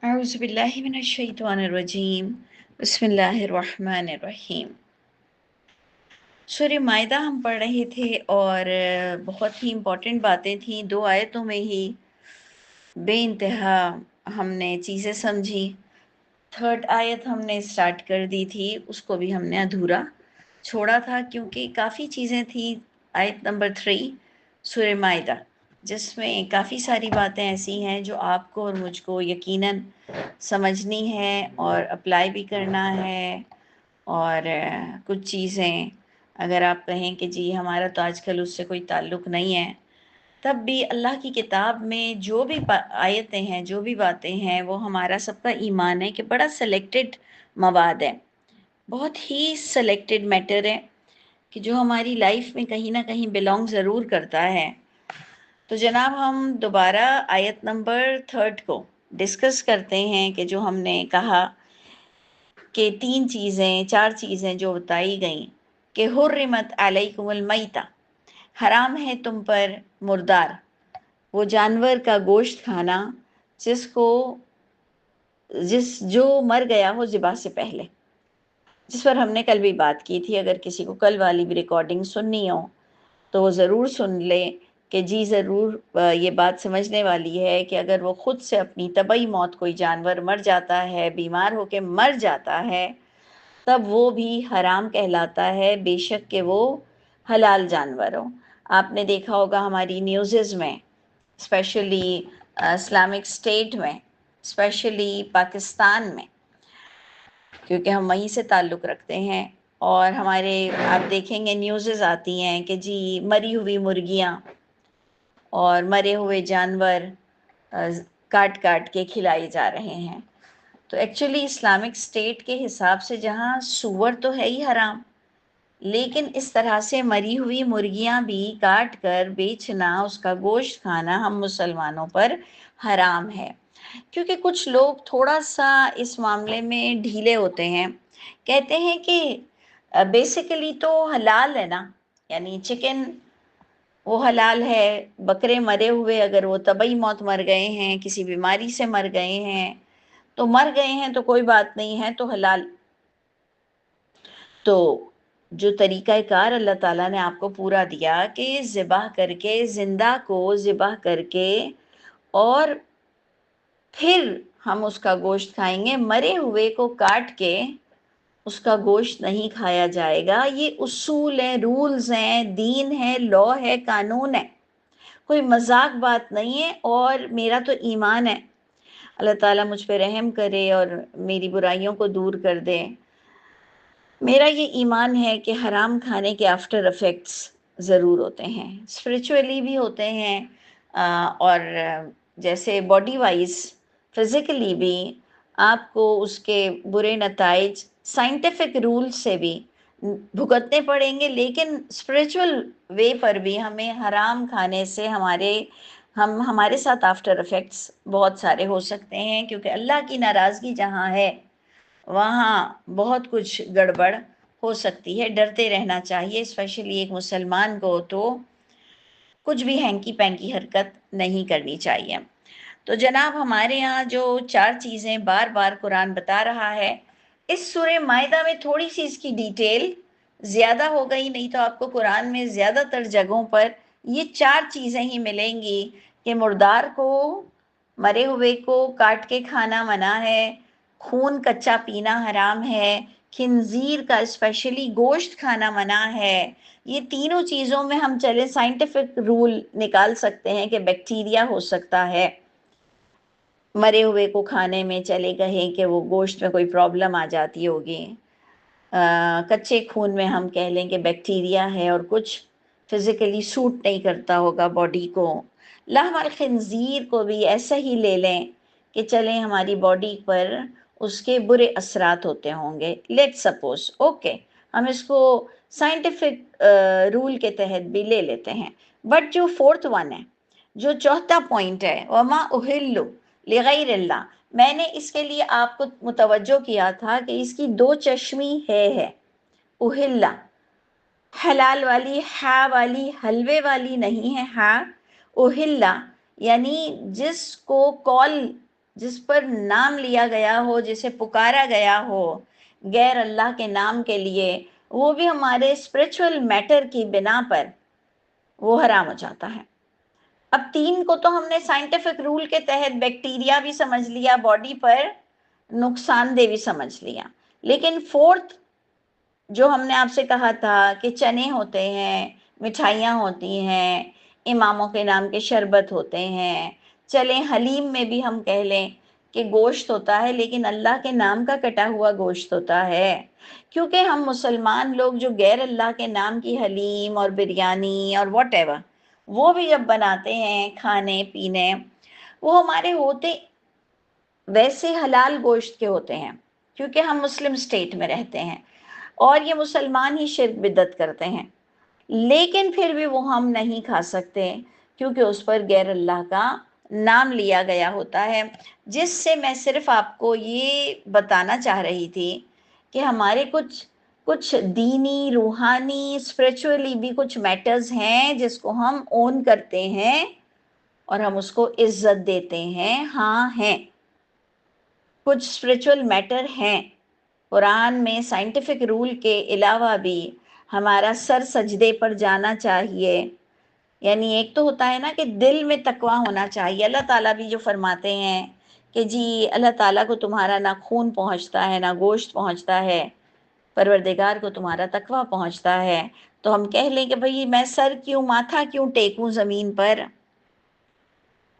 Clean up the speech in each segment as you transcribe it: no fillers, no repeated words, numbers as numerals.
اعوذ باللہ من الشیطان الرجیم بسم اللہ الرحمن الرحیم۔ سورہ مائدہ ہم پڑھ رہے تھے اور بہت ہی امپورٹنٹ باتیں تھیں، 2 آیتوں میں ہی بے انتہا ہم نے چیزیں سمجھی۔ 3rd آیت ہم نے سٹارٹ کر دی تھی، اس کو بھی ہم نے ادھورا چھوڑا تھا کیونکہ کافی چیزیں تھیں۔ آیت نمبر 3 سورہ مائدہ، جس میں کافی ساری باتیں ایسی ہیں جو آپ کو اور مجھ کو یقیناً سمجھنی ہے اور اپلائی بھی کرنا ہے۔ اور کچھ چیزیں اگر آپ کہیں کہ جی ہمارا تو آج کل اس سے کوئی تعلق نہیں ہے، تب بھی اللہ کی کتاب میں جو بھی آیتیں ہیں، جو بھی باتیں ہیں، وہ ہمارا سب کا ایمان ہے کہ بڑا سلیکٹڈ مواد ہے، بہت ہی سلیکٹڈ میٹر ہے کہ جو ہماری لائف میں کہیں نہ کہیں بلانگ ضرور کرتا ہے۔ تو جناب ہم دوبارہ آیت نمبر 3 کو ڈسکس کرتے ہیں کہ جو ہم نے کہا کہ 4 چیزیں جو بتائی گئیں کہ حرمت علیکم المیتہ، حرام ہے تم پر مردار، وہ جانور کا گوشت کھانا جو مر گیا ہو ذبح سے پہلے، جس پر ہم نے کل بھی بات کی تھی۔ اگر کسی کو کل والی بھی ریکارڈنگ سننی ہو تو وہ ضرور سن لے کہ جی ضرور یہ بات سمجھنے والی ہے کہ اگر وہ خود سے اپنی طبعی موت کوئی جانور مر جاتا ہے، بیمار ہو کے مر جاتا ہے، تب وہ بھی حرام کہلاتا ہے، بے شک کہ وہ حلال جانور ہو۔ آپ نے دیکھا ہوگا ہماری نیوزز میں، اسپیشلی اسلامک اسٹیٹ میں، اسپیشلی پاکستان میں، کیونکہ ہم وہیں سے تعلق رکھتے ہیں، اور ہمارے آپ دیکھیں گے نیوزز آتی ہیں کہ جی مری ہوئی مرغیاں اور مرے ہوئے جانور کاٹ کاٹ کے کھلائے جا رہے ہیں۔ تو ایکچولی اسلامک اسٹیٹ کے حساب سے جہاں سور تو ہے ہی حرام، لیکن اس طرح سے مری ہوئی مرغیاں بھی کاٹ کر بیچنا، اس کا گوشت کھانا ہم مسلمانوں پر حرام ہے۔ کیونکہ کچھ لوگ تھوڑا سا اس معاملے میں ڈھیلے ہوتے ہیں، کہتے ہیں کہ بیسیکلی تو حلال ہے نا، یعنی چکن وہ حلال ہے، بکرے مرے ہوئے اگر وہ طبعی موت مر گئے ہیں، کسی بیماری سے مر گئے ہیں تو مر گئے ہیں تو کوئی بات نہیں ہے، تو حلال۔ تو جو طریقہ کار اللہ تعالیٰ نے آپ کو پورا دیا کہ ذبح کر کے، زندہ کو ذبح کر کے اور پھر ہم اس کا گوشت کھائیں گے، مرے ہوئے کو کاٹ کے اس کا گوشت نہیں کھایا جائے گا۔ یہ اصول ہیں، رولز ہیں، دین ہے، لا ہے، قانون ہے، کوئی مذاق بات نہیں ہے۔ اور میرا تو ایمان ہے، اللہ تعالیٰ مجھ پہ رحم کرے اور میری برائیوں کو دور کر دے، میرا یہ ایمان ہے کہ حرام کھانے کے آفٹر افیکٹس ضرور ہوتے ہیں، اسپریچولی بھی ہوتے ہیں، اور جیسے باڈی وائز فزیکلی بھی آپ کو اس کے برے نتائج سائنٹیفک رول سے بھی بھگتنے پڑیں گے، لیکن اسپریچول وے پر بھی ہمیں حرام کھانے سے ہمارے ساتھ آفٹر افیکٹس بہت سارے ہو سکتے ہیں، کیونکہ اللہ کی ناراضگی جہاں ہے وہاں بہت کچھ گڑبڑ ہو سکتی ہے۔ ڈرتے رہنا چاہیے، اسپیشلی ایک مسلمان کو تو کچھ بھی ہینکی پینکی حرکت نہیں کرنی چاہیے۔ تو جناب ہمارے یہاں جو 4 چیزیں بار بار قرآن بتا رہا ہے، اس سورہ مائدہ میں تھوڑی سی اس کی ڈیٹیل زیادہ ہو گئی، نہیں تو آپ کو قرآن میں زیادہ تر جگہوں پر یہ 4 چیزیں ہی ملیں گی کہ مردار کو، مرے ہوئے کو کاٹ کے کھانا منع ہے، خون کچا پینا حرام ہے، خنزیر کا اسپیشلی گوشت کھانا منع ہے۔ یہ تینوں چیزوں میں ہم چلے سائنٹیفک رول نکال سکتے ہیں کہ بیکٹیریا ہو سکتا ہے مرے ہوئے کو کھانے میں، چلے گئے کہ وہ گوشت میں کوئی پرابلم آ جاتی ہوگی، کچے خون میں ہم کہہ لیں کہ بیکٹیریا ہے اور کچھ فزیکلی سوٹ نہیں کرتا ہوگا باڈی کو۔ لحم الخنزیر کو بھی ایسا ہی لے لیں کہ چلیں ہماری باڈی پر اس کے برے اثرات ہوتے ہوں گے، لیٹ سپوز، اوکے، ہم اس کو سائنٹیفک رول کے تحت بھی لے لیتے ہیں۔ بٹ جو 4th ون ہے، جو 4تھا پوائنٹ ہے، وما اہل لغیر اللہ، میں نے اس کے لیے آپ کو متوجہ کیا تھا کہ اس کی 2 چشمی ہے اہلا، حلال والی، ہا والی، حلوے والی نہیں ہے، ہا اہلا، یعنی جس کو کال جس پر نام لیا گیا ہو، جسے پکارا گیا ہو غیر اللہ کے نام کے لیے، وہ بھی ہمارے اسپرچول میٹر کی بنا پر وہ حرام ہو جاتا ہے۔ اب 3 کو تو ہم نے سائنٹیفک رول کے تحت بیکٹیریا بھی سمجھ لیا، باڈی پر نقصان دہ بھی سمجھ لیا، لیکن 4 جو ہم نے آپ سے کہا تھا کہ چنے ہوتے ہیں، مٹھائیاں ہوتی ہیں، اماموں کے نام کے شربت ہوتے ہیں، چلیں حلیم میں بھی ہم کہہ لیں کہ گوشت ہوتا ہے، لیکن اللہ کے نام کا کٹا ہوا گوشت ہوتا ہے، کیونکہ ہم مسلمان لوگ جو غیر اللہ کے نام کی حلیم اور بریانی اور واٹ ایور وہ بھی جب بناتے ہیں کھانے پینے، وہ ہمارے ہوتے ویسے حلال گوشت کے ہوتے ہیں، کیونکہ ہم مسلم سٹیٹ میں رہتے ہیں اور یہ مسلمان ہی شرک بدعت کرتے ہیں، لیکن پھر بھی وہ ہم نہیں کھا سکتے کیونکہ اس پر غیر اللہ کا نام لیا گیا ہوتا ہے، جس سے میں صرف آپ کو یہ بتانا چاہ رہی تھی کہ ہمارے کچھ دینی، روحانی، اسپریچولی بھی کچھ میٹرز ہیں جس کو ہم اون کرتے ہیں اور ہم اس کو عزت دیتے ہیں۔ ہاں ہیں، کچھ اسپریچول میٹر ہیں۔ قرآن میں سائنٹیفک رول کے علاوہ بھی ہمارا سر سجدے پر جانا چاہیے، یعنی ایک تو ہوتا ہے نا کہ دل میں تقویٰ ہونا چاہیے۔ اللہ تعالیٰ بھی جو فرماتے ہیں کہ جی اللہ تعالیٰ کو تمہارا نہ خون پہنچتا ہے نہ گوشت پہنچتا ہے، پروردگار کو تمہارا تقویٰ پہنچتا ہے، تو ہم کہہ لیں کہ بھئی میں سر کیوں، ماتھا کیوں ٹیکوں زمین پر،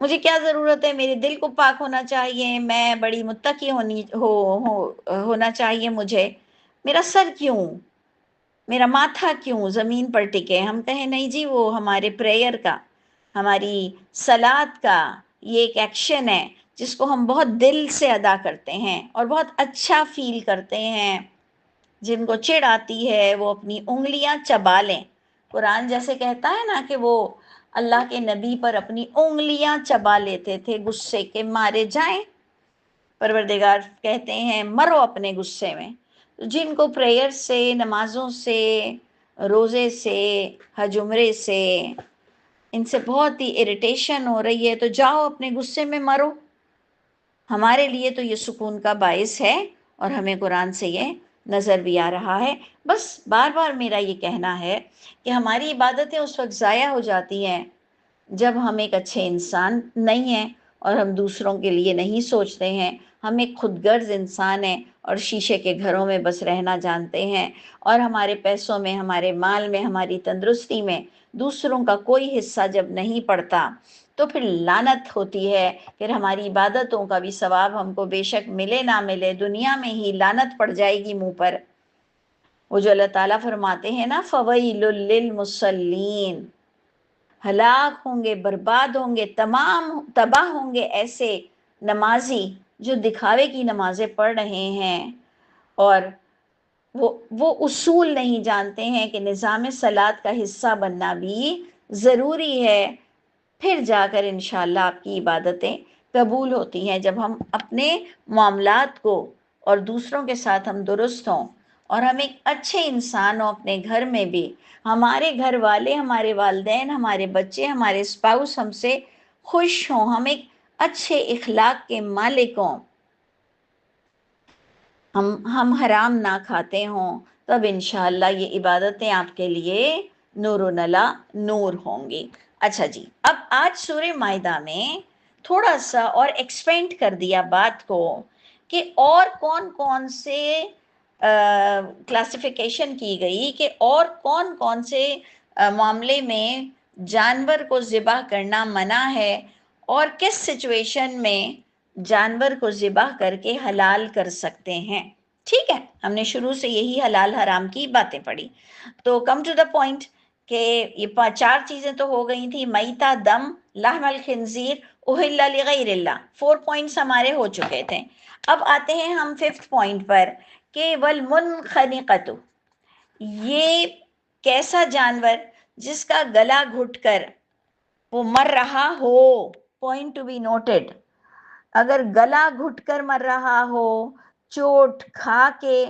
مجھے کیا ضرورت ہے، میرے دل کو پاک ہونا چاہیے، میں بڑی متقی ہونا چاہیے مجھے، میرا سر کیوں، میرا ماتھا کیوں زمین پر ٹکے۔ ہم کہیں نہیں جی، وہ ہمارے پریئر کا، ہماری صلات کا یہ ایک ایکشن ہے جس کو ہم بہت دل سے ادا کرتے ہیں اور بہت اچھا فیل کرتے ہیں۔ جن کو چڑ آتی ہے وہ اپنی انگلیاں چبا لیں۔ قرآن جیسے کہتا ہے نا کہ وہ اللہ کے نبی پر اپنی انگلیاں چبا لیتے تھے غصے کے مارے جائیں، پروردگار کہتے ہیں مرو اپنے غصے میں۔ جن کو پریئر سے، نمازوں سے، روزے سے، حج عمرے سے، ان سے بہت ہی اریٹیشن ہو رہی ہے، تو جاؤ اپنے غصے میں مرو۔ ہمارے لیے تو یہ سکون کا باعث ہے اور ہمیں قرآن سے یہ نظر بھی آ رہا ہے۔ بس بار بار میرا یہ کہنا ہے کہ ہماری عبادتیں اس وقت ضائع ہو جاتی ہیں جب ہم ایک اچھے انسان نہیں ہیں اور ہم دوسروں کے لیے نہیں سوچتے ہیں، ہم ایک خود غرض انسان ہیں اور شیشے کے گھروں میں بس رہنا جانتے ہیں، اور ہمارے پیسوں میں، ہمارے مال میں، ہماری تندرستی میں دوسروں کا کوئی حصہ جب نہیں پڑتا تو پھر لعنت ہوتی ہے، پھر ہماری عبادتوں کا بھی ثواب ہم کو بے شک ملے نہ ملے دنیا میں ہی لعنت پڑ جائے گی منہ پر۔ وہ جو اللہ تعالیٰ فرماتے ہیں نا فَوَيْلٌ لِّلْمُصَلِّينَ، ہلاک ہوں گے، برباد ہوں گے، تباہ ہوں گے ایسے نمازی جو دکھاوے کی نمازیں پڑھ رہے ہیں اور وہ اصول نہیں جانتے ہیں کہ نظام صلاۃ کا حصہ بننا بھی ضروری ہے۔ پھر جا کر انشاءاللہ آپ کی عبادتیں قبول ہوتی ہیں جب ہم اپنے معاملات کو اور دوسروں کے ساتھ ہم درست ہوں اور ہم ایک اچھے انسان ہوں اپنے گھر میں بھی، ہمارے گھر والے، ہمارے والدین، ہمارے بچے، ہمارے اسپاؤس ہم سے خوش ہوں، ہم ایک اچھے اخلاق کے مالک ہوں، ہم حرام نہ کھاتے ہوں، تب انشاءاللہ یہ عبادتیں آپ کے لیے نور و نلا نور ہوں گی۔ اچھا جی، اب آج سورہ مائدہ میں تھوڑا سا اور ایکسپینڈ کر دیا بات کو کہ اور کون کون سے کلاسیفیکیشن کی گئی کہ اور کون کون سے معاملے میں جانور کو ذبح کرنا منع ہے اور کس سچویشن میں جانور کو ذبح کر کے حلال کر سکتے ہیں۔ ٹھیک ہے، ہم نے شروع سے یہی حلال حرام کی باتیں پڑھی، تو کم ٹو دا پوائنٹ کہ یہ 4 چیزیں تو ہو گئی تھی، میتہ، دم، لحم الخنزیر، اہل لغیر اللہ، 4 پوائنٹس ہمارے ہو چکے تھے۔ اب آتے ہیں ہم 5th پوائنٹ پر کہ والمنخنقۃ، یہ کیسا جانور جس کا گلا گھٹ کر وہ مر رہا ہو، پوائنٹ ٹو بی نوٹڈ، اگر گلا گھٹ کر مر رہا ہو، چوٹ کھا کے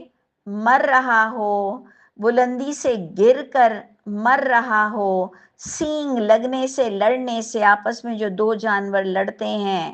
مر رہا ہو، بلندی سے گر کر مر رہا ہو، سینگ لگنے سے، لڑنے سے، آپس میں جو 2 جانور لڑتے ہیں،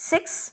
6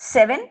7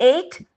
8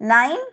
9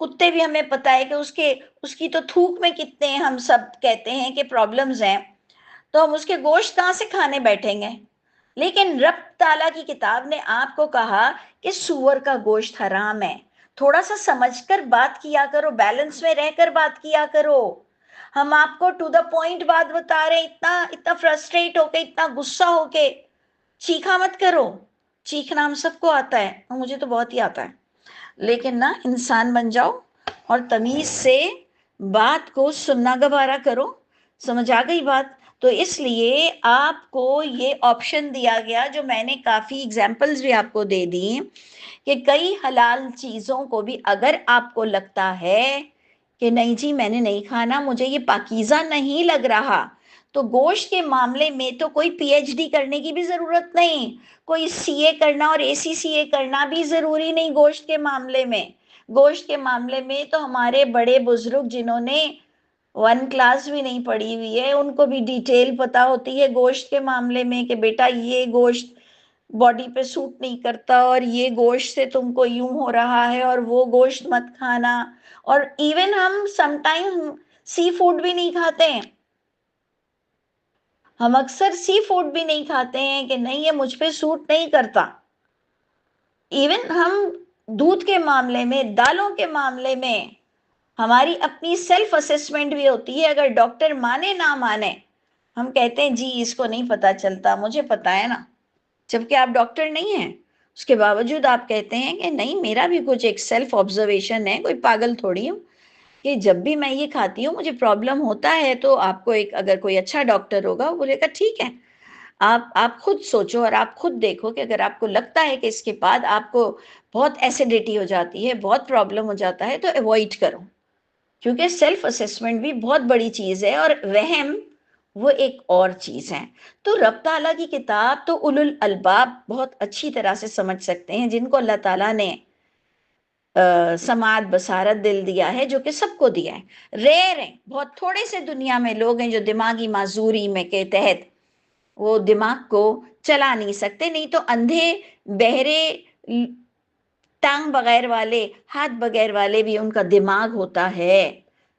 کتے بھی ہمیں پتا ہے کہ اس کی تو تھوک میں کتنے ہم سب کہتے ہیں کہ پرابلمز ہیں، تو ہم اس کے گوشت کہاں سے کھانے بیٹھیں گے؟ لیکن رب تعالیٰ کی کتاب نے آپ کو کہا کہ سور کا گوشت حرام ہے. تھوڑا سا سمجھ کر بات کیا کرو، بیلنس میں رہ کر بات کیا کرو. ہم آپ کو ٹو دا پوائنٹ بات بتا رہے ہیں، اتنا فرسٹریٹ ہو کے، اتنا غصہ ہو کے چیخا مت کرو. چیخنا ہم سب کو آتا ہے، اور مجھے تو بہت ہی آتا ہے، لیکن نا انسان بن جاؤ اور تمیز سے بات کو سننا گوارا کرو. سمجھ آ گئی بات؟ تو اس لیے آپ کو یہ آپشن دیا گیا، جو میں نے کافی ایگزامپلز بھی آپ کو دے دی، کہ کئی حلال چیزوں کو بھی اگر آپ کو لگتا ہے کہ نہیں جی میں نے نہیں کھانا، مجھے یہ پاکیزہ نہیں لگ رہا، تو گوشت کے معاملے میں تو کوئی پی ایچ ڈی کرنے کی بھی ضرورت نہیں، کوئی سی اے کرنا اور اے سی سی اے کرنا بھی ضروری نہیں. گوشت کے معاملے میں، گوشت کے معاملے میں تو ہمارے بڑے بزرگ جنہوں نے 1 کلاس بھی نہیں پڑھی ہوئی ہے، ان کو بھی ڈیٹیل پتا ہوتی ہے گوشت کے معاملے میں کہ بیٹا یہ گوشت باڈی پہ سوٹ نہیں کرتا، اور یہ گوشت سے تم کو یوں ہو رہا ہے، اور وہ گوشت مت کھانا. اور ایون ہم سم ٹائم سی فوڈ بھی نہیں کھاتے ہیں، ہم اکثر سی فوڈ بھی نہیں کھاتے ہیں کہ نہیں یہ مجھ پہ سوٹ نہیں کرتا. ایون ہم دودھ کے معاملے میں، دالوں کے معاملے میں ہماری اپنی سیلف اسسمنٹ بھی ہوتی ہے. اگر ڈاکٹر مانے نہ مانے، ہم کہتے ہیں جی اس کو نہیں پتا چلتا، مجھے پتا ہے نا، جبکہ آپ ڈاکٹر نہیں ہیں. اس کے باوجود آپ کہتے ہیں کہ نہیں میرا بھی کچھ ایک سیلف آبزرویشن ہے، کوئی پاگل تھوڑی ہوں کہ جب بھی میں یہ کھاتی ہوں مجھے پرابلم ہوتا ہے. تو آپ کو اگر کوئی اچھا ڈاکٹر ہوگا وہ بولے گا ٹھیک ہے، آپ خود سوچو اور آپ خود دیکھو کہ اگر آپ کو لگتا ہے کہ اس کے بعد آپ کو بہت ایسیڈیٹی ہو جاتی ہے، بہت پرابلم ہو جاتا ہے، تو ایوائڈ کرو. کیونکہ سیلف اسسمنٹ بھی بہت بڑی چیز ہے، اور وہم وہ ایک اور چیز ہے. تو رب تعالیٰ کی کتاب تو اولو الالباب بہت اچھی طرح سے سمجھ سکتے ہیں، جن کو اللہ تعالیٰ نے سماعت، بصارت، دل دیا ہے، جو کہ سب کو دیا ہے. ریئر ہیں، بہت تھوڑے سے دنیا میں لوگ ہیں جو دماغی معذوری میں کے تحت وہ دماغ کو چلا نہیں سکتے. نہیں تو اندھے، بہرے، ٹانگ بغیر والے، ہاتھ بغیر والے بھی ان کا دماغ ہوتا ہے.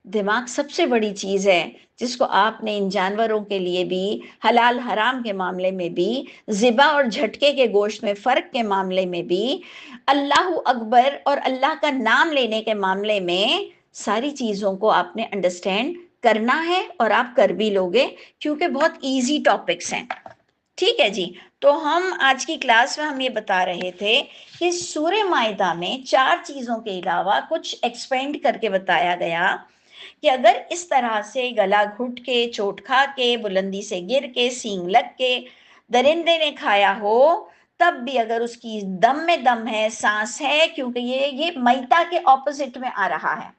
دماغ سب سے بڑی چیز ہے، جس کو آپ نے ان جانوروں کے لیے بھی، حلال حرام کے معاملے میں بھی، ذبح اور جھٹکے کے گوشت میں فرق کے معاملے میں بھی، اللہ اکبر اور اللہ کا نام لینے کے معاملے میں، ساری چیزوں کو آپ نے انڈرسٹینڈ کرنا ہے، اور آپ کر بھی لوگے کیونکہ بہت ایزی ٹاپکس ہیں. ٹھیک ہے جی. تو ہم آج کی کلاس میں ہم یہ بتا رہے تھے کہ سورہ مائدہ میں 4 چیزوں کے علاوہ کچھ ایکسپینڈ کر کے بتایا گیا کہ اگر اس طرح سے گلا گھٹ کے، چوٹ کھا کے، بلندی سے گر کے، سینگ لگ کے درندے نے کھایا ہو، تب بھی اگر اس کی دم میں دم ہے، سانس ہے، کیونکہ یہ میتا کے اپوزٹ میں آ رہا ہے،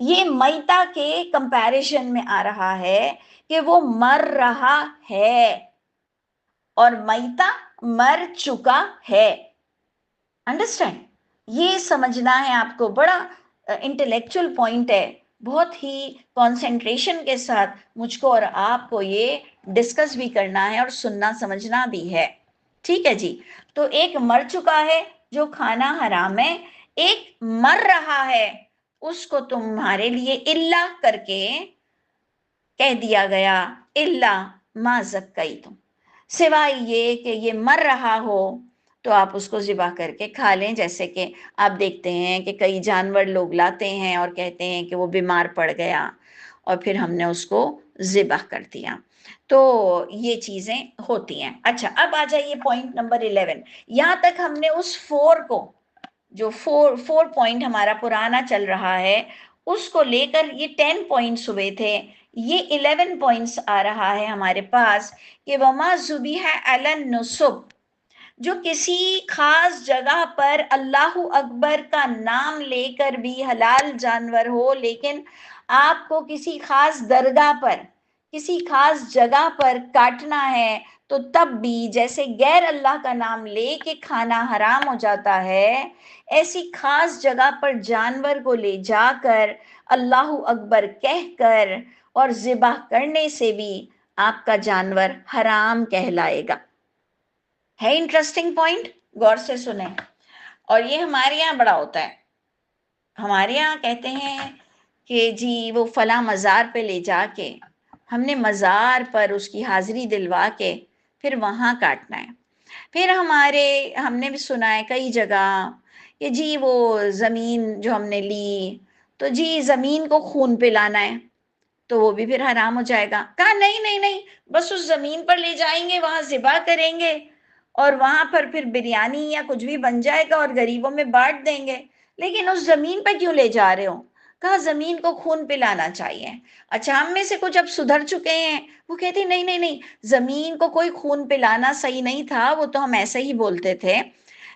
یہ میتا کے کمپیریشن میں آ رہا ہے کہ وہ مر رہا ہے، اور میتا مر چکا ہے. انڈرسٹینڈ؟ یہ سمجھنا ہے آپ کو، بڑا انٹلیکچول پوائنٹ ہے. بہت ہی کانسنٹریشن کے ساتھ مجھ کو اور آپ کو یہ ڈسکس بھی کرنا ہے اور سننا سمجھنا بھی ہے. ٹھیک ہے جی. تو ایک مر چکا ہے جو کھانا حرام ہے، ایک مر رہا ہے اس کو تمہارے لیے اللہ کر کے کہہ دیا گیا، اللہ ما زکیتم، سوائے یہ کہ یہ مر رہا ہو تو آپ اس کو ذبح کر کے کھا لیں. جیسے کہ آپ دیکھتے ہیں کہ کئی جانور لوگ لاتے ہیں اور کہتے ہیں کہ وہ بیمار پڑ گیا اور پھر ہم نے اس کو ذبح کر دیا. تو یہ چیزیں ہوتی ہیں. اچھا، اب آ جائیے پوائنٹ نمبر 11. یہاں تک ہم نے اس 4 کو، جو 4 پوائنٹ ہمارا پرانا چل رہا ہے، اس کو لے کر یہ 10 پوائنٹس ہوئے تھے. یہ 11 پوائنٹس آ رہا ہے ہمارے پاس کہ وما ذبیح علی النصب، جو کسی خاص جگہ پر اللہ اکبر کا نام لے کر بھی حلال جانور ہو، لیکن آپ کو کسی خاص درگاہ پر، کسی خاص جگہ پر کاٹنا ہے، تو تب بھی جیسے غیر اللہ کا نام لے کے کھانا حرام ہو جاتا ہے، ایسی خاص جگہ پر جانور کو لے جا کر اللہ اکبر کہہ کر اور ذبح کرنے سے بھی آپ کا جانور حرام کہلائے گا. ہے انٹرسٹنگ پوائنٹ، غور سے سنیں. اور یہ ہمارے یہاں بڑا ہوتا ہے. ہمارے یہاں کہتے ہیں کہ جی وہ فلاں مزار پہ لے جا کے ہم نے مزار پر اس کی حاضری دلوا کے پھر وہاں کاٹنا ہے. پھر ہم نے بھی سنا ہے کئی جگہ کہ جی وہ زمین جو ہم نے لی تو جی زمین کو خون پلانا ہے تو وہ بھی پھر حرام ہو جائے گا. کہا نہیں نہیں نہیں، بس اس زمین پر لے جائیں گے، وہاں ذبح کریں گے اور وہاں پر پھر بریانی یا کچھ بھی بن جائے گا اور غریبوں میں بانٹ دیں گے. لیکن اس زمین پہ کیوں لے جا رہے ہو؟ کہا زمین کو خون پلانا چاہیے. اچھا، ہم میں سے کچھ اب سدھر چکے ہیں، وہ کہتے نہیں نہیں نہیں، زمین کو کوئی خون پلانا صحیح نہیں تھا، وہ تو ہم ایسے ہی بولتے تھے،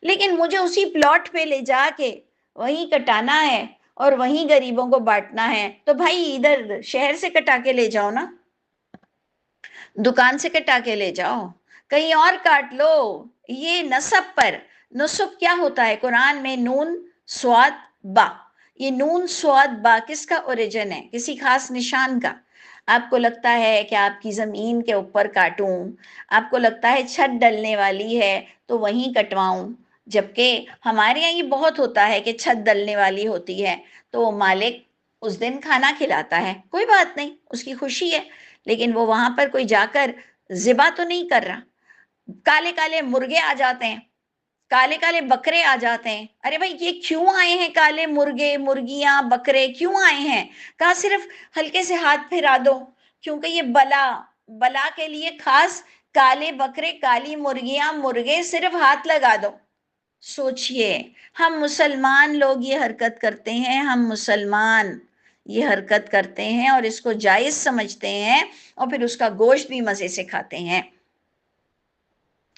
لیکن مجھے اسی پلاٹ پہ لے جا کے وہیں کٹانا ہے اور وہیں غریبوں کو بانٹنا ہے. تو بھائی ادھر شہر سے کٹا کے لے جاؤ نا، دکان سے کٹا کے لے جاؤ، کہیں اور کاٹ لو. یہ نسب پر، نسب کیا ہوتا ہے قرآن میں؟ نون سواد با. یہ نون سواد با کس کا اوریجن ہے؟ کسی خاص نشان کا. آپ کو لگتا ہے کہ آپ کی زمین کے اوپر کاٹوں، آپ کو لگتا ہے چھت ڈلنے والی ہے تو وہیں کٹواؤں، جبکہ ہمارے یہاں یہ بہت ہوتا ہے کہ چھت ڈلنے والی ہوتی ہے تو مالک اس دن کھانا کھلاتا ہے، کوئی بات نہیں، اس کی خوشی ہے، لیکن وہ وہاں پر کوئی جا کر ذبح تو نہیں کر رہا. کالے کالے مرغے آ جاتے ہیں، کالے کالے بکرے آ جاتے ہیں. ارے بھائی یہ کیوں آئے ہیں کالے مرغے، مرغیاں، بکرے کیوں آئے ہیں؟ کہا صرف ہلکے سے ہاتھ پھیرا دو، کیونکہ یہ بلا کے لیے خاص کالے بکرے، کالی مرغیاں، مرغے صرف ہاتھ لگا دو. سوچئے، ہم مسلمان لوگ یہ حرکت کرتے ہیں، ہم مسلمان یہ حرکت کرتے ہیں اور اس کو جائز سمجھتے ہیں اور پھر اس کا گوشت بھی مزے سے کھاتے ہیں.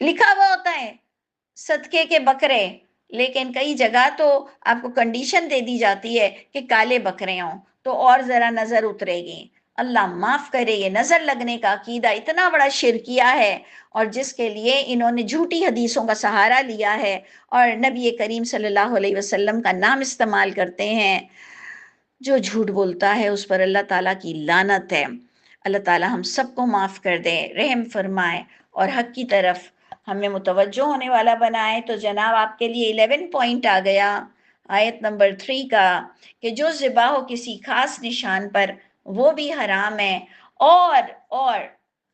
لکھا ہوا ہوتا ہے صدقے کے بکرے، لیکن کئی جگہ تو آپ کو کنڈیشن دے دی جاتی ہے کہ کالے بکرے ہوں تو اور ذرا نظر اترے گی. اللہ معاف کرے، یہ نظر لگنے کا عقیدہ اتنا بڑا شرکیہ ہے، اور جس کے لیے انہوں نے جھوٹی حدیثوں کا سہارا لیا ہے اور نبی کریم صلی اللہ علیہ وسلم کا نام استعمال کرتے ہیں. جو جھوٹ بولتا ہے اس پر اللہ تعالیٰ کی لعنت ہے. اللہ تعالیٰ ہم سب کو معاف کر دے، رحم فرمائے اور حق کی طرف ہمیں متوجہ ہونے والا بنائے. تو جناب آپ کے لیے 11 پوائنٹ آ گیا آیت نمبر 3 کا، کہ جو ذبح ہو کسی خاص نشان پر وہ بھی حرام ہے. اور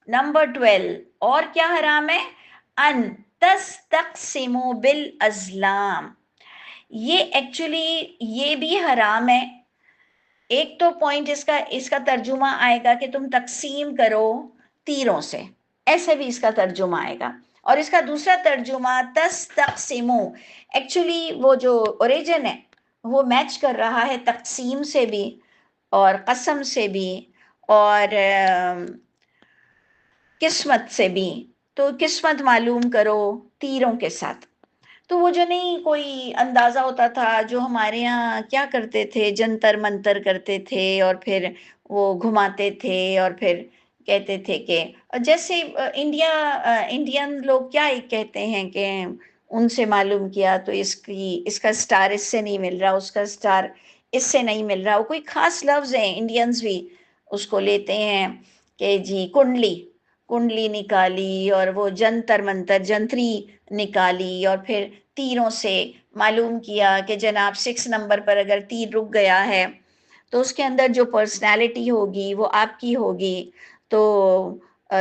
نمبر 12 اور کیا حرام ہے؟ ان تستقسموا بالازلام. یہ ایکچولی یہ بھی حرام ہے. ایک تو پوائنٹ اس کا ترجمہ آئے گا کہ تم تقسیم کرو تیروں سے، ایسے بھی اس کا ترجمہ آئے گا. اور اس کا دوسرا ترجمہ تستقسمو، ایکچولی وہ جو اوریجن ہے وہ میچ کر رہا ہے تقسیم سے بھی اور قسم سے بھی اور قسمت سے بھی. تو قسمت معلوم کرو تیروں کے ساتھ. تو وہ جو نہیں کوئی اندازہ ہوتا تھا، جو ہمارے یہاں کیا کرتے تھے، جنتر منتر کرتے تھے اور پھر وہ گھماتے تھے اور پھر کہتے تھے کہ جیسے انڈین لوگ کیا کہتے ہیں کہ ان سے معلوم کیا تو اس کا سٹار اس سے نہیں مل رہا، اس کا سٹار اس سے نہیں مل رہا. وہ کوئی خاص لفظ ہیں، انڈینز بھی اس کو لیتے ہیں کہ جی کنڈلی نکالی اور وہ جنتر منتر جنتری نکالی اور پھر تیروں سے معلوم کیا کہ جناب 6 نمبر پر اگر تیر رک گیا ہے تو اس کے اندر جو پرسنالٹی ہوگی وہ آپ کی ہوگی. تو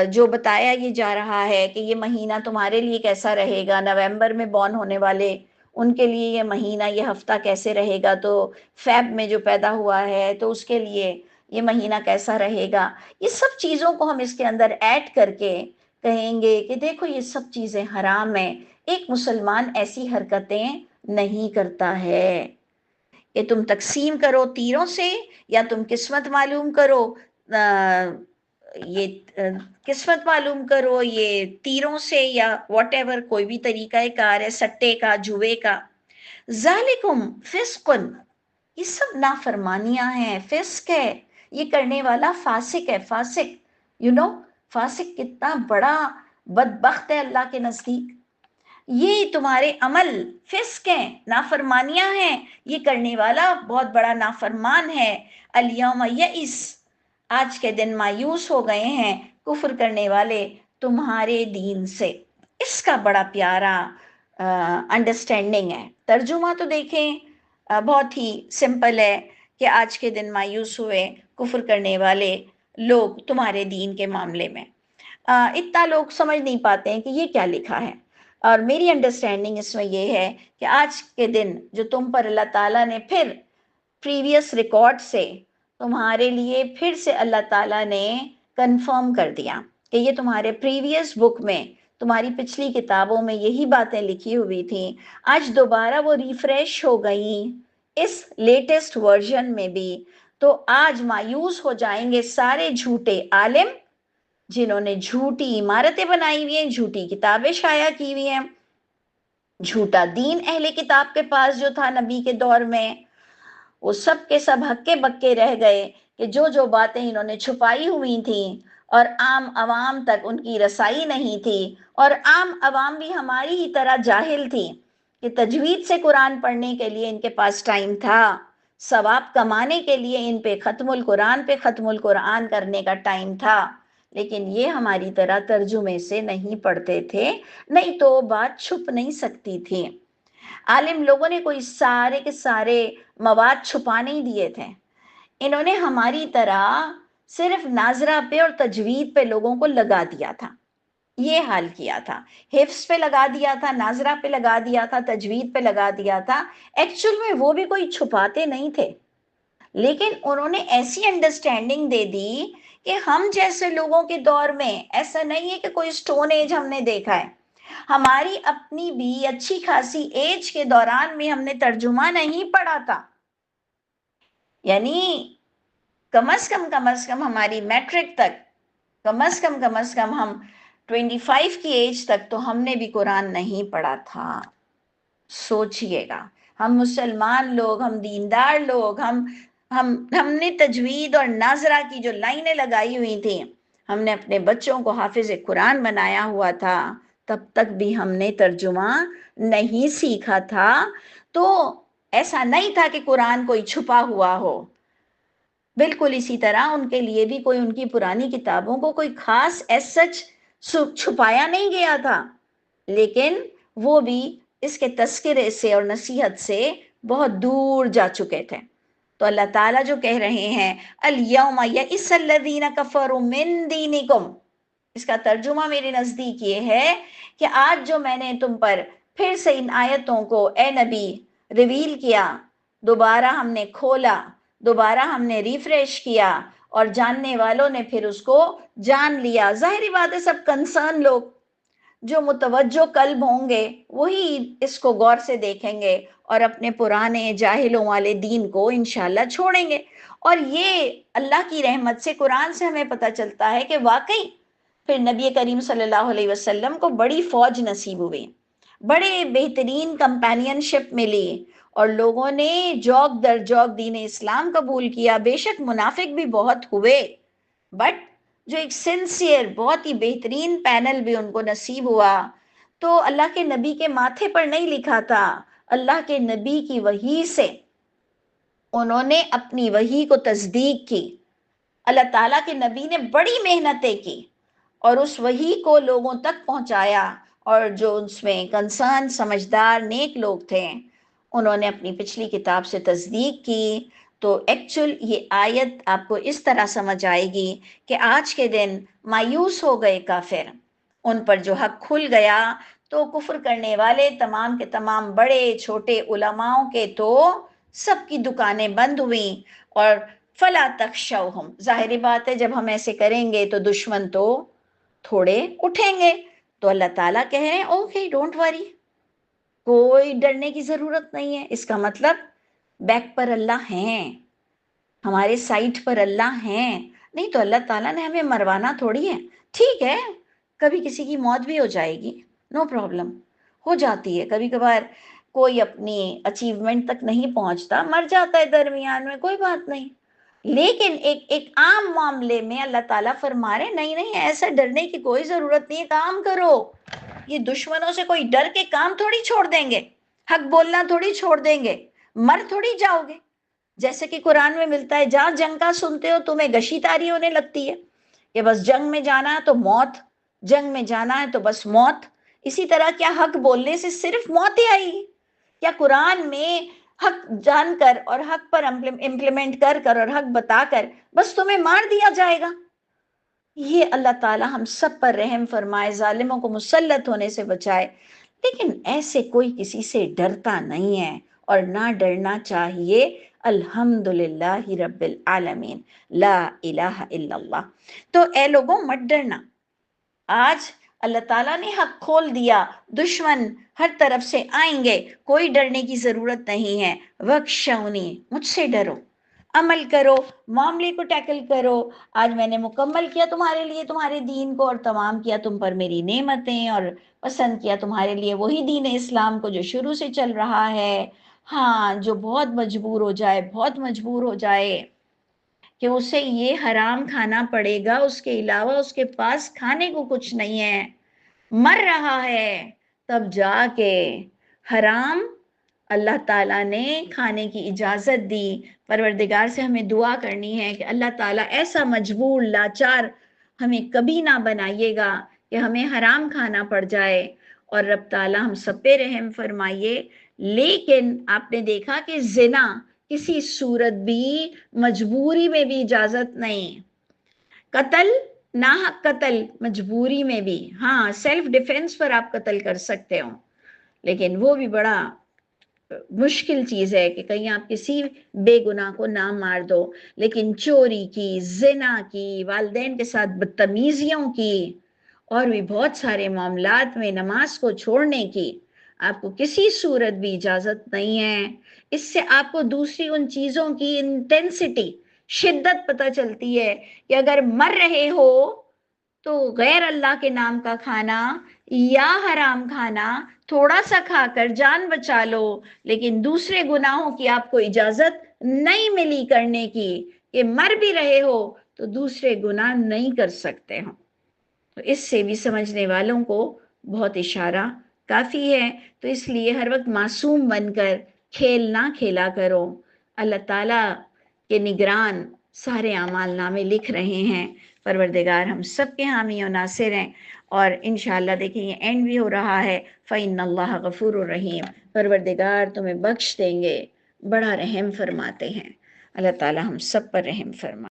جو بتایا یہ جا رہا ہے کہ یہ مہینہ تمہارے لیے کیسا رہے گا، نومبر میں بورن ہونے والے ان کے لیے یہ مہینہ یہ ہفتہ کیسے رہے گا، تو فیب میں جو پیدا ہوا ہے تو اس کے لیے یہ مہینہ کیسا رہے گا. یہ سب چیزوں کو ہم اس کے اندر ایڈ کر کے کہیں گے کہ دیکھو یہ سب چیزیں حرام ہیں. ایک مسلمان ایسی حرکتیں نہیں کرتا ہے کہ تم تقسیم کرو تیروں سے یا تم قسمت معلوم کرو، یہ قسمت معلوم کرو یہ تیروں سے یا واٹ ایور کوئی بھی طریقہ کار ہے، سٹے کا، جوے کا. ذالکم فسقن، یہ سب نافرمانیاں ہیں، فسق ہے، یہ کرنے والا فاسق ہے. فاسق فاسق کتنا بڑا بدبخت ہے اللہ کے نزدیک. یہ تمہارے عمل فسق ہیں، نافرمانیاں ہیں، یہ کرنے والا بہت بڑا نافرمان ہے. الیوم یئس، آج کے دن مایوس ہو گئے ہیں کفر کرنے والے تمہارے دین سے. اس کا بڑا پیارا انڈرسٹینڈنگ ہے. ترجمہ تو دیکھیں بہت ہی سمپل ہے کہ آج کے دن مایوس ہوئے کفر کرنے والے لوگ تمہارے دین کے معاملے میں. اتنا لوگ سمجھ نہیں پاتے ہیں کہ یہ کیا لکھا ہے. اور میری انڈرسٹینڈنگ اس میں یہ ہے کہ آج کے دن جو تم پر اللہ تعالیٰ نے پھر پریویس ریکارڈ سے تمہارے لیے پھر سے اللہ تعالیٰ نے کنفرم کر دیا کہ یہ تمہارے پریویس بک میں، تمہاری پچھلی کتابوں میں یہی باتیں لکھی ہوئی تھیں، آج دوبارہ وہ ریفریش ہو گئیں اس لیٹسٹ ورژن میں بھی. تو آج مایوس ہو جائیں گے سارے جھوٹے عالم جنہوں نے جھوٹی عمارتیں بنائی ہوئی ہیں، جھوٹی کتابیں شائع کی ہوئی ہیں، جھوٹا دین اہل کتاب کے پاس جو تھا نبی کے دور میں، وہ سب کے سب ہکے بکے رہ گئے کہ جو جو باتیں انہوں نے چھپائی ہوئی تھیں اور عام عوام تک ان کی رسائی نہیں تھی، اور عام عوام بھی ہماری ہی طرح جاہل تھی کہ تجوید سے قرآن پڑھنے کے لیے ان کے پاس ٹائم تھا، ثواب کمانے کے لیے ان پہ ختم القرآن کرنے کا ٹائم تھا، لیکن یہ ہماری طرح ترجمے سے نہیں پڑھتے تھے، نہیں تو بات چھپ نہیں سکتی تھی. عالم لوگوں نے کوئی سارے کے سارے مواد چھپا نہیں دیے تھے، انہوں نے ہماری طرح صرف ناظرہ پہ اور تجوید پہ لوگوں کو لگا دیا تھا. یہ حال کیا تھا، حفظ پہ لگا دیا تھا، ناظرہ پہ لگا دیا تھا، تجوید پہ لگا دیا تھا. ایکچول میں وہ بھی کوئی چھپاتے نہیں تھے، لیکن انہوں نے ایسی انڈرسٹینڈنگ دے دی کہ ہم جیسے لوگوں کے دور میں ایسا نہیں ہے کہ کوئی سٹون ایج ہم نے دیکھا ہے، ہماری اپنی بھی اچھی خاصی ایج کے دوران بھی ہم نے ترجمہ نہیں پڑھا تھا. یعنی کم از کم ہماری میٹرک تک، کم از کم ہم 25 کی ایج تک تو ہم نے بھی قرآن نہیں پڑھا تھا. سوچئے گا، ہم مسلمان لوگ، ہم دیندار لوگ، ہم نے تجوید اور ناظرہ کی جو لائنیں لگائی ہوئی تھیں، ہم نے اپنے بچوں کو حافظ قرآن بنایا ہوا تھا، تب تک بھی ہم نے ترجمہ نہیں سیکھا تھا. تو ایسا نہیں تھا کہ قرآن کوئی چھپا ہوا ہو. بالکل اسی طرح ان کے لیے بھی کوئی ان کی پرانی کتابوں کو کوئی خاص ایس سچ چھپایا نہیں گیا تھا، لیکن وہ بھی اس کے تذکرے سے اور نصیحت سے بہت دور جا چکے تھے. تو اللہ تعالیٰ جو کہہ رہے ہیں الیوم یئس الذین کفروا من دینکم، اس کا ترجمہ میرے نزدیک یہ ہے کہ آج جو میں نے تم پر پھر سے ان آیتوں کو اے نبی ریویل کیا، دوبارہ ہم نے کھولا، دوبارہ ہم نے ریفریش کیا، اور جاننے والوں نے پھر اس کو جان لیا. ظاہری بات ہے سب کنسرن لوگ جو متوجہ قلب ہوں گے وہی اس کو غور سے دیکھیں گے اور اپنے پرانے جاہلوں والے دین کو انشاءاللہ چھوڑیں گے. اور یہ اللہ کی رحمت سے قرآن سے ہمیں پتہ چلتا ہے کہ واقعی پھر نبی کریم صلی اللہ علیہ وسلم کو بڑی فوج نصیب ہوئی، بڑے بہترین کمپینین شپ ملی، اور لوگوں نے جوک در جوک دین اسلام قبول کیا. بے شک منافق بھی بہت ہوئے، بٹ جو ایک سنسیئر بہت ہی بہترین پینل بھی ان کو نصیب ہوا. تو اللہ کے نبی کے ماتھے پر نہیں لکھا تھا، اللہ کے نبی کی وحی سے انہوں نے اپنی وحی کو تصدیق کی. اللہ تعالیٰ کے نبی نے بڑی محنتیں کی اور اس وحی کو لوگوں تک پہنچایا، اور جو اس میں کنسرن سمجھدار نیک لوگ تھے انہوں نے اپنی پچھلی کتاب سے تصدیق کی. تو ایکچول یہ آیت آپ کو اس طرح سمجھ آئے گی کہ آج کے دن مایوس ہو گئے کافر، ان پر جو حق کھل گیا تو کفر کرنے والے تمام کے تمام بڑے چھوٹے علماؤں کے تو سب کی دکانیں بند ہوئیں. اور فلا تخشوہم، ظاہری بات ہے جب ہم ایسے کریں گے تو دشمن تو تھوڑے اٹھیں گے. تو اللہ تعالیٰ کہہ رہے ہیں اوکے ڈونٹ وری، کوئی ڈرنے کی ضرورت نہیں ہے. اس کا مطلب بیک پر اللہ ہیں، ہمارے سائٹ پر اللہ ہیں. نہیں تو اللہ تعالیٰ نے ہمیں مروانا تھوڑی ہے. ٹھیک ہے کبھی کسی کی موت بھی ہو جائے گی، نو پرابلم، ہو جاتی ہے کبھی کبھار، کوئی اپنی اچیومنٹ تک نہیں پہنچتا، مر جاتا ہے درمیان میں، کوئی بات نہیں. لیکن ایک عام معاملے میں اللہ تعالیٰ فرما رہے نہیں ایسا ڈرنے کی کوئی ضرورت نہیں ہے، کام کرو. یہ دشمنوں سے کوئی ڈر کے کام تھوڑی چھوڑ دیں گے، حق بولنا تھوڑی چھوڑ دیں گے، مر تھوڑی جاؤ گے. جیسے کہ قرآن میں ملتا ہے جہاں جنگ کا سنتے ہو تمہیں گشی تاری ہونے لگتی ہے کہ بس جنگ میں جانا ہے تو موت، جنگ میں جانا ہے تو بس موت. اسی طرح کیا حق بولنے سے صرف موت ہی آئی؟ کیا قرآن میں حق جان کر اور حق پر امپلیمنٹ کر کر اور حق بتا کر بس تمہیں مار دیا جائے گا. یہ اللہ تعالی ہم سب پر رحم فرمائے، ظالموں کو مسلط ہونے سے بچائے. لیکن ایسے کوئی کسی سے ڈرتا نہیں ہے اور نہ ڈرنا چاہیے. الحمدللہ رب العالمین، لا الہ الا اللہ. تو اے لوگوں مت ڈرنا، آج اللہ تعالیٰ نے حق کھول دیا، دشمن ہر طرف سے آئیں گے، کوئی ڈرنے کی ضرورت نہیں ہے. وَخْشَوْنِی، مجھ سے ڈرو، عمل کرو، معاملے کو ٹیکل کرو. آج میں نے مکمل کیا تمہارے لیے تمہارے دین کو، اور تمام کیا تم پر میری نعمتیں، اور پسند کیا تمہارے لیے وہی دین اسلام کو جو شروع سے چل رہا ہے. ہاں، جو بہت مجبور ہو جائے، بہت مجبور ہو جائے کہ اسے یہ حرام کھانا پڑے گا، اس کے علاوہ اس کے پاس کھانے کو کچھ نہیں ہے، مر رہا ہے، تب جا کے حرام اللہ تعالیٰ نے کھانے کی اجازت دی. پروردگار سے ہمیں دعا کرنی ہے کہ اللہ تعالیٰ ایسا مجبور لاچار ہمیں کبھی نہ بنائیے گا کہ ہمیں حرام کھانا پڑ جائے، اور رب تعالیٰ ہم سب پہ رحم فرمائیے. لیکن آپ نے دیکھا کہ زنا کسی صورت بھی مجبوری میں بھی اجازت نہیں. قتل، ناحق قتل مجبوری میں بھی، ہاں سیلف ڈیفینس پر آپ قتل کر سکتے ہو، لیکن وہ بھی بڑا مشکل چیز ہے کہ کہیں آپ کسی بے گناہ کو نہ مار دو. لیکن چوری کی، زنا کی، والدین کے ساتھ بدتمیزیوں کی، اور بھی بہت سارے معاملات میں نماز کو چھوڑنے کی آپ کو کسی صورت بھی اجازت نہیں ہے. اس سے آپ کو دوسری ان چیزوں کی انٹینسٹی، شدت پتہ چلتی ہے کہ اگر مر رہے ہو تو غیر اللہ کے نام کا کھانا یا حرام کھانا تھوڑا سا کھا کر جان بچا لو، لیکن دوسرے گناہوں کی آپ کو اجازت نہیں ملی کرنے کی، کہ مر بھی رہے ہو تو دوسرے گناہ نہیں کر سکتے ہو. تو اس سے بھی سمجھنے والوں کو بہت اشارہ کافی ہے. تو اس لیے ہر وقت معصوم بن کر کھیل نہ کھیلا کرو. اللہ تعالیٰ کے نگران سارے اعمال نامے لکھ رہے ہیں. پروردگار ہم سب کے حامی و ناصر ہیں، اور انشاءاللہ دیکھیں یہ اینڈ بھی ہو رہا ہے. فَإِنَّ اللَّهَ غَفُورٌ رَحِيمٌ، پروردگار تمہیں بخش دیں گے، بڑا رحم فرماتے ہیں. اللہ تعالیٰ ہم سب پر رحم فرمائے.